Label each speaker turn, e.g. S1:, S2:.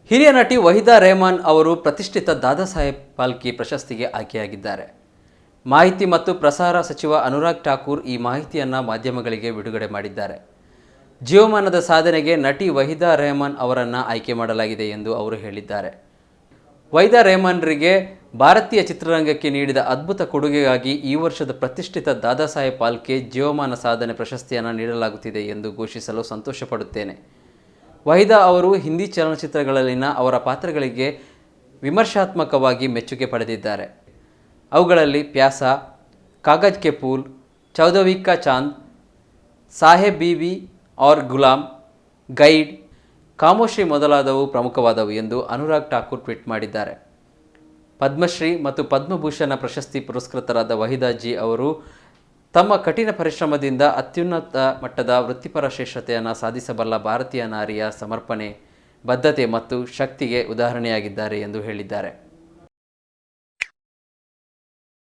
S1: ಹಿರಿಯ ನಟಿ ವಹಿದಾ ರೆಹಮಾನ್ ಅವರು ಪ್ರತಿಷ್ಠಿತ ದಾದಾ ಸಾಹೇಬ್ ಫಾಲ್ಕೆ ಪ್ರಶಸ್ತಿಗೆ ಆಯ್ಕೆಯಾಗಿದ್ದಾರೆ. ಮಾಹಿತಿ ಮತ್ತು ಪ್ರಸಾರ ಸಚಿವ ಅನುರಾಗ್ ಠಾಕೂರ್ ಈ ಮಾಹಿತಿಯನ್ನು ಮಾಧ್ಯಮಗಳಿಗೆ ಬಿಡುಗಡೆ ಮಾಡಿದ್ದಾರೆ. ಜೀವಮಾನದ ಸಾಧನೆಗೆ ನಟಿ ವಹಿದಾ ರೆಹಮಾನ್ ಅವರನ್ನು ಆಯ್ಕೆ ಮಾಡಲಾಗಿದೆ ಎಂದು ಅವರು ಹೇಳಿದ್ದಾರೆ. ವಹಿದಾ ರೆಹಮಾನ್ರಿಗೆ ಭಾರತೀಯ ಚಿತ್ರರಂಗಕ್ಕೆ ನೀಡಿದ ಅದ್ಭುತ ಕೊಡುಗೆಗಾಗಿ ಈ ವರ್ಷದ ಪ್ರತಿಷ್ಠಿತ ದಾದಾ ಸಾಹೇಬ್ ಫಾಲ್ಕೆ ಜೀವಮಾನ ಸಾಧನೆ ಪ್ರಶಸ್ತಿಯನ್ನು ನೀಡಲಾಗುತ್ತಿದೆ ಎಂದು ಘೋಷಿಸಲು ಸಂತೋಷಪಡುತ್ತೇನೆ. ವಹಿದಾ ಅವರು ಹಿಂದಿ ಚಲನಚಿತ್ರಗಳಲ್ಲಿನ ಅವರ ಪಾತ್ರಗಳಿಗೆ ವಿಮರ್ಶಾತ್ಮಕವಾಗಿ ಮೆಚ್ಚುಗೆ ಪಡೆದಿದ್ದಾರೆ. ಅವುಗಳಲ್ಲಿ ಪ್ಯಾಸಾ, ಕಾಗಜ್ ಕೆ ಫೂಲ್, ಚೌದವಿ ಕಾ ಚಾಂದ್, ಸಾಹೇಬ್ ಬೀವಿ ಔರ್ ಗುಲಾಮ್, ಗೈಡ್, ಖಾಮೋಶಿ ಮೊದಲಾದವು ಪ್ರಮುಖವಾದವು ಎಂದು ಅನುರಾಗ್ ಠಾಕೂರ್ ಟ್ವೀಟ್ ಮಾಡಿದ್ದಾರೆ. ಪದ್ಮಶ್ರೀ ಮತ್ತು ಪದ್ಮಭೂಷಣ ಪ್ರಶಸ್ತಿ ಪುರಸ್ಕೃತರಾದ ವಹಿದಾ ಜಿ ಅವರು ತಮ್ಮ ಕಠಿಣ ಪರಿಶ್ರಮದಿಂದ ಅತ್ಯುನ್ನತ ಮಟ್ಟದ ವೃತ್ತಿಪರ ಶ್ರೇಷ್ಠತೆಯನ್ನು ಸಾಧಿಸಬಲ್ಲ ಭಾರತೀಯ ನಾರಿಯ ಸಮರ್ಪಣೆ, ಬದ್ಧತೆ ಮತ್ತು ಶಕ್ತಿಗೆ ಉದಾಹರಣೆಯಾಗಿದ್ದಾರೆ ಎಂದು ಹೇಳಿದ್ದಾರೆ.